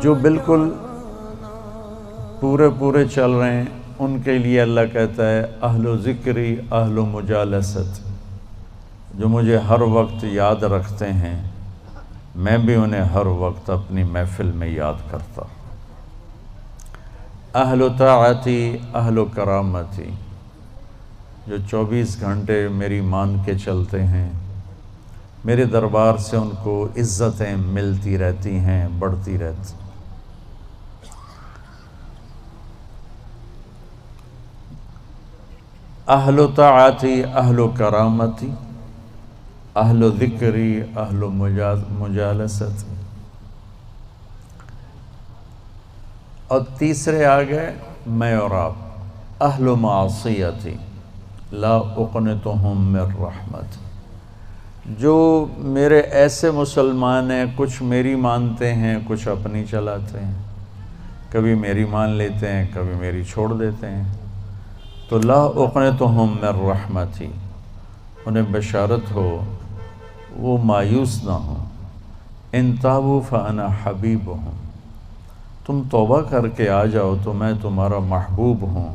جو بالکل پورے چل رہے ہیں ان کے لیے اللہ کہتا ہے اہل و ذکری اہل و مجالست، جو مجھے ہر وقت یاد رکھتے ہیں میں بھی انہیں ہر وقت اپنی محفل میں یاد کرتا ہوں۔ اہل و طاعتی اہل و کرامتی، جو 24 گھنٹے میری مان کے چلتے ہیں، میرے دربار سے ان کو عزتیں ملتی رہتی ہیں، بڑھتی رہتی۔ اہل و طاعتی اہل و کرامتی اہل و ذکری اہل و مجالست۔ اور تیسرے آگئے میں اور آپ، اہل و معصیتی لا اقنتہم من رحمت، جو میرے ایسے مسلمان ہیں، کچھ میری مانتے ہیں کچھ اپنی چلاتے ہیں، کبھی میری مان لیتے ہیں کبھی میری چھوڑ دیتے ہیں، تو لا اقنتہم من رحمتی، انہیں بشارت ہو وہ مایوس نہ ہوں۔ ان تابوا فانا حبیبہم، تم توبہ کر کے آ جاؤ تو میں تمہارا محبوب ہوں،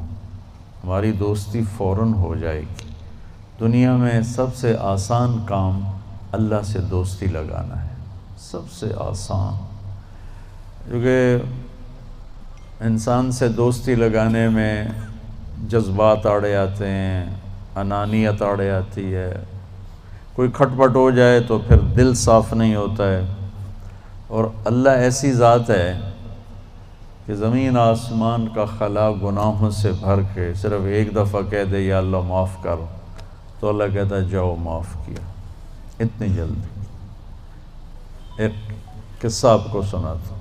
ہماری دوستی فوراً ہو جائے گی۔ دنیا میں سب سے آسان کام اللہ سے دوستی لگانا ہے، سب سے آسان، کیونکہ انسان سے دوستی لگانے میں جذبات آڑے آتے ہیں، انانیت آڑے آتی ہے، کوئی کھٹ پٹ ہو جائے تو پھر دل صاف نہیں ہوتا ہے۔ اور اللہ ایسی ذات ہے کہ زمین آسمان کا خلا گناہوں سے بھر کے صرف ایک دفعہ کہہ دے یا اللہ معاف کر، تو اللہ کہتا ہے جاؤ معاف کیا، اتنی جلدی۔ ایک قصہ آپ کو سناتا ہوں۔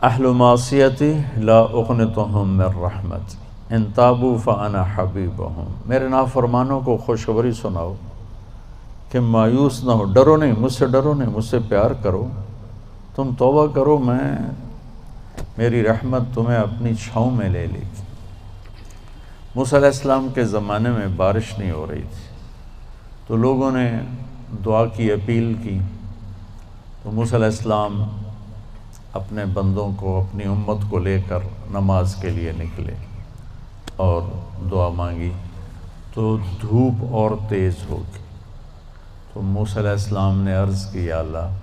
اہل معصیتی لا اقنتہم من رحمت ان تابوا فانا حبیبہم، میرے نافرمانوں کو خوشخبری سناؤ کہ مایوس نہ ہو، ڈرو نہیں، مجھ سے ڈرو نہیں، مجھ سے پیار کرو، تم توبہ کرو، میری رحمت تمہیں اپنی چھاؤں میں لے لے گی۔ موسیٰ علیہ السلام کے زمانے میں بارش نہیں ہو رہی تھی، تو لوگوں نے دعا کی، اپیل کی، تو موسیٰ علیہ السلام اپنے بندوں کو، اپنی امت کو لے کر نماز کے لیے نکلے اور دعا مانگی، تو دھوپ اور تیز ہو گئی۔ تو موسیٰ علیہ السلام نے عرض کی یا اللہ،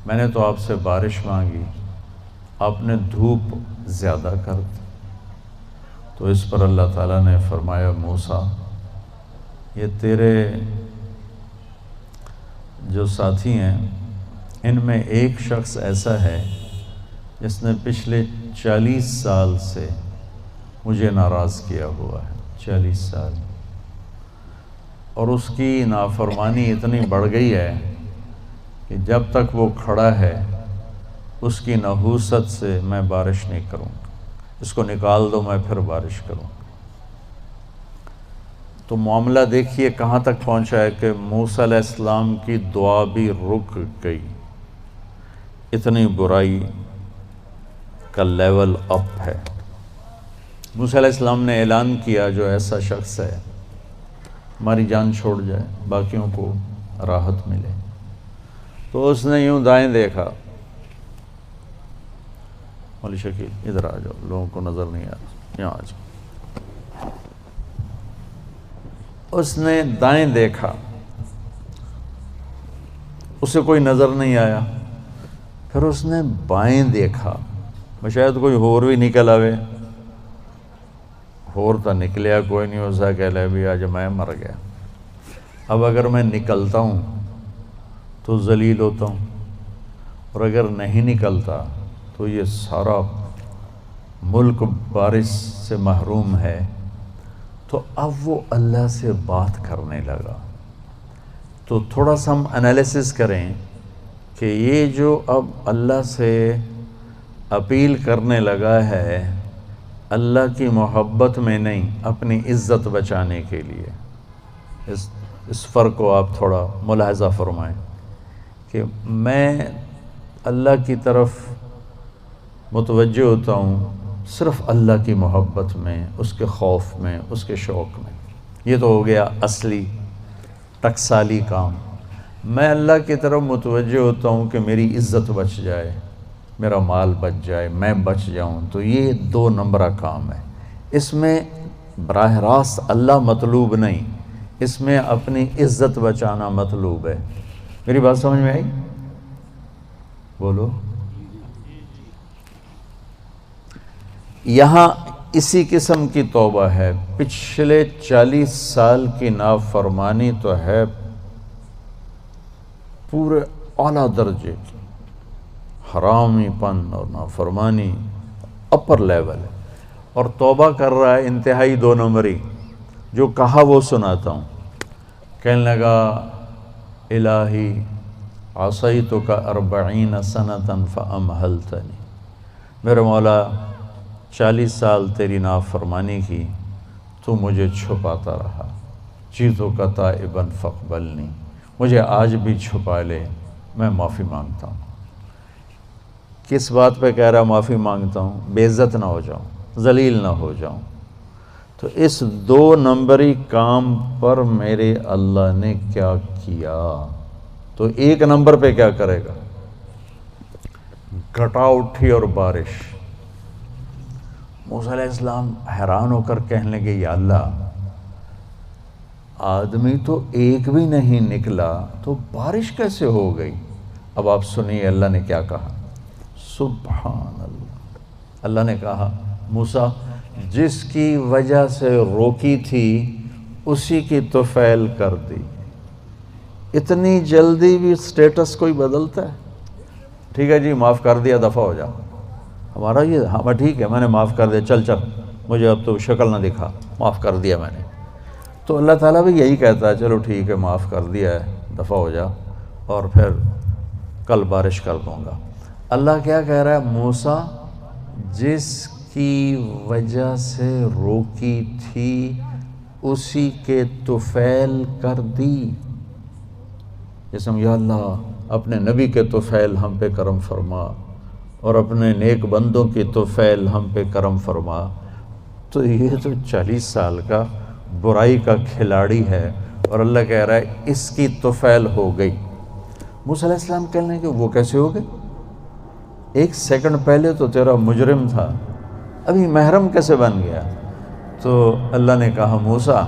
میں نے تو آپ سے بارش مانگی، آپ نے دھوپ زیادہ کر دی۔ تو اس پر اللہ تعالیٰ نے فرمایا موسیٰ، یہ تیرے جو ساتھی ہیں ان میں ایک شخص ایسا ہے جس نے پچھلے 40 سال سے مجھے ناراض کیا ہوا ہے، 40 سال، اور اس کی نافرمانی اتنی بڑھ گئی ہے کہ جب تک وہ کھڑا ہے اس کی نحوست سے میں بارش نہیں کروں، اس کو نکال دو میں پھر بارش کروں۔ تو معاملہ دیکھیے کہاں تک پہنچا ہے کہ موسیٰ علیہ السلام کی دعا بھی رک گئی، اتنی برائی کا لیول اپ ہے۔ موسیٰ علیہ السلام نے اعلان کیا جو ایسا شخص ہے ہماری جان چھوڑ جائے، باقیوں کو راحت ملے۔ تو اس نے یوں دائیں دیکھا، مولی شکیل ادھر آ جاؤ، لوگوں کو نظر نہیں آ رہا، یہاں آ جاؤ۔ اس نے دائیں دیکھا، اسے کوئی نظر نہیں آیا، پھر اس نے بائیں دیکھا، شاید کوئی ہور بھی نکل آوے، ہور تو نکلیا کوئی نہیں، اسا کہہ لے بھی آج میں مر گیا، اب اگر میں نکلتا ہوں تو ذلیل ہوتا ہوں، اور اگر نہیں نکلتا تو یہ سارا ملک بارش سے محروم ہے۔ تو اب وہ اللہ سے بات کرنے لگا۔ تو تھوڑا سا ہم انالیسس کریں کہ یہ جو اب اللہ سے اپیل کرنے لگا ہے، اللہ کی محبت میں نہیں، اپنی عزت بچانے کے لیے، اس فرق کو آپ تھوڑا ملاحظہ فرمائیں کہ میں اللہ کی طرف متوجہ ہوتا ہوں صرف اللہ کی محبت میں، اس کے خوف میں، اس کے شوق میں، یہ تو ہو گیا اصلی ٹکسالی کام۔ میں اللہ کی طرف متوجہ ہوتا ہوں کہ میری عزت بچ جائے، میرا مال بچ جائے، میں بچ جاؤں، تو یہ 2 نمبرہ کام ہے۔ اس میں براہ راست اللہ مطلوب نہیں، اس میں اپنی عزت بچانا مطلوب ہے۔ میری بات سمجھ میں آئی؟ بولو۔ یہاں اسی قسم کی توبہ ہے، پچھلے 40 سال کی نافرمانی تو ہے پورے اعلیٰ درجے کی، حرامی پن اور نافرمانی اپر لیول ہے، اور توبہ کر رہا ہے انتہائی 2 نمبری۔ جو کہا وہ سناتا ہوں۔ کہنے لگا الہی عصیتک 40 سنة فامہلتنی، میرے مولا 40 سال تیری نافرمانی کی، تو مجھے چھپاتا رہا، جئتک تائبا فاقبلنی، مجھے آج بھی چھپا لے، میں معافی مانگتا ہوں۔ کس بات پہ کہہ رہا معافی مانگتا ہوں؟ بے عزت نہ ہو جاؤں، ذلیل نہ ہو جاؤں۔ تو اس 2 نمبری کام پر میرے اللہ نے کیا کیا؟ تو 1 نمبر پہ کیا کرے گا؟ گھٹا اٹھی اور بارش۔ موسیٰ علیہ السلام حیران ہو کر کہنے لگے یا اللہ، آدمی تو ایک بھی نہیں نکلا تو بارش کیسے ہو گئی؟ اب آپ سنیے اللہ نے کیا کہا۔ سبحان اللہ، اللہ نے کہا موسیٰ جس کی وجہ سے روکی تھی اسی کی طفیل کر دی۔ اتنی جلدی بھی سٹیٹس کوئی بدلتا ہے؟ ٹھیک ہے جی معاف کر دیا، دفع ہو جا۔ ہمارا یہ ہاں ٹھیک ہے میں نے معاف کر دیا، چل مجھے اب تو شکل نہ دکھا، معاف کر دیا میں نے۔ تو اللہ تعالیٰ بھی یہی کہتا ہے چلو ٹھیک ہے معاف کر دیا ہے، دفع ہو جا، اور پھر کل بارش کر دوں گا۔ اللہ کیا کہہ رہا ہے؟ موسیٰ جس کی وجہ سے روکی تھی اسی کے طفیل کر دی۔ جیسے یا اللہ اپنے نبی کے طفیل ہم پہ کرم فرما، اور اپنے نیک بندوں کی طفیل ہم پہ کرم فرما۔ تو یہ تو 40 سال کا برائی کا کھلاڑی ہے، اور اللہ کہہ رہا ہے اس کی طفیل ہو گئی۔ موسیٰ علیہ السلام کہنے کہ وہ کیسے ہو گئی؟ 1 سیکنڈ پہلے تو تیرا مجرم تھا، ابھی محرم کیسے بن گیا؟ تو اللہ نے کہا موسیٰ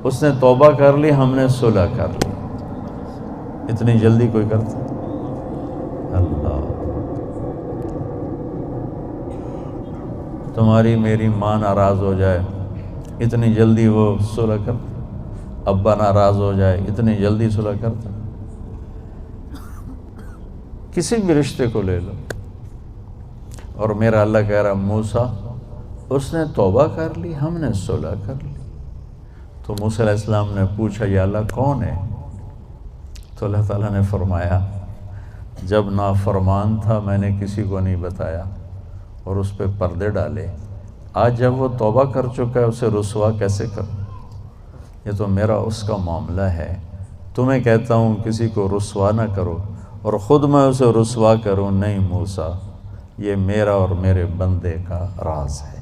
اس نے توبہ کر لی، ہم نے صلح کر لی۔ اتنی جلدی کوئی کرتا؟ اللہ، تمہاری میری ماں ناراض ہو جائے اتنی جلدی وہ صلح کرتا؟ ابا ناراض ہو جائے اتنی جلدی صلح کرتا؟ کسی بھی رشتے کو لے لو، اور میرا اللہ کہہ رہا موسیٰ اس نے توبہ کر لی، ہم نے صلح کر لی۔ تو موسیٰ علیہ السلام نے پوچھا یا اللہ کون ہے؟ تو اللہ تعالیٰ نے فرمایا جب نافرمان تھا میں نے کسی کو نہیں بتایا اور اس پہ پردے ڈالے، آج جب وہ توبہ کر چکا ہے اسے رسوا کیسے کروں؟ یہ تو میرا اس کا معاملہ ہے، تمہیں کہتا ہوں کسی کو رسوا نہ کرو اور خود میں اسے رسوا کروں نہیں موسیٰ، یہ میرا اور میرے بندے کا راز ہے۔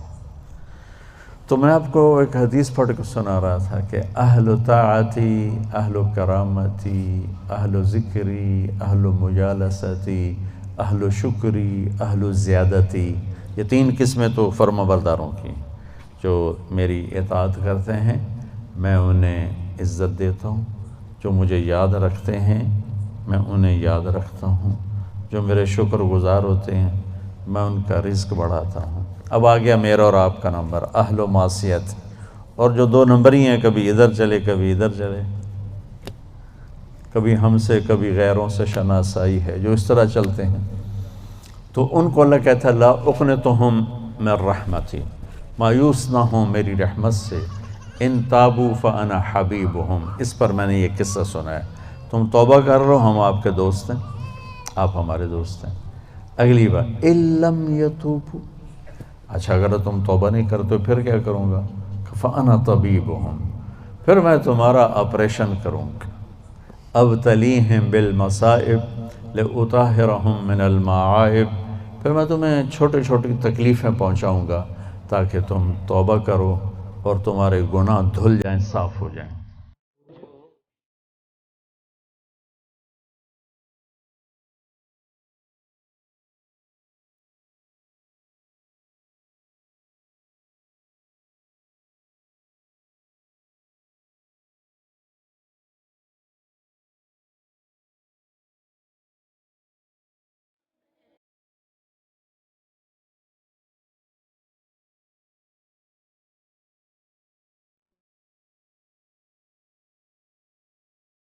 تو میں آپ کو ایک حدیث پڑھ کے سنا رہا تھا کہ اہل طاعتی، اہل کرامتی، اہل ذکری، اہل مجالستی، اہل شکری، اہل زیادتی، یہ 3 قسمیں تو فرما برداروں کی جو میری اطاعت کرتے ہیں میں انہیں عزت دیتا ہوں، جو مجھے یاد رکھتے ہیں میں انہیں یاد رکھتا ہوں، جو میرے شکر گزار ہوتے ہیں میں ان کا رزق بڑھاتا ہوں۔ اب آ گیا میرا اور آپ کا نمبر، اہل و معصیت، اور جو 2 نمبر ہی ہیں، کبھی ادھر چلے کبھی ادھر چلے، کبھی ہم سے کبھی غیروں سے شناسائی ہے، جو اس طرح چلتے ہیں، تو ان کو اللہ کہتا ہے لا اقنطہم من رحمتی، مایوس نہ ہوں میری رحمت سے، ان تابوا فانا حبیبہم۔ اس پر میں نے یہ قصہ سنا ہے، تم توبہ کر رہو ہم آپ کے دوست ہیں، آپ ہمارے دوست ہیں۔ اگلی بار ان لم یتوبوا، اچھا اگر تم توبہ نہیں کرتے پھر کیا کروں گا؟ فانا طبیبہم، پھر میں تمہارا آپریشن کروں گا۔ ابتلیہم بالمصائب لأطہرہم من المعائب، پھر میں تمہیں چھوٹی چھوٹی تکلیفیں پہنچاؤں گا تاکہ تم توبہ کرو اور تمہارے گناہ دھل جائیں، صاف ہو جائیں۔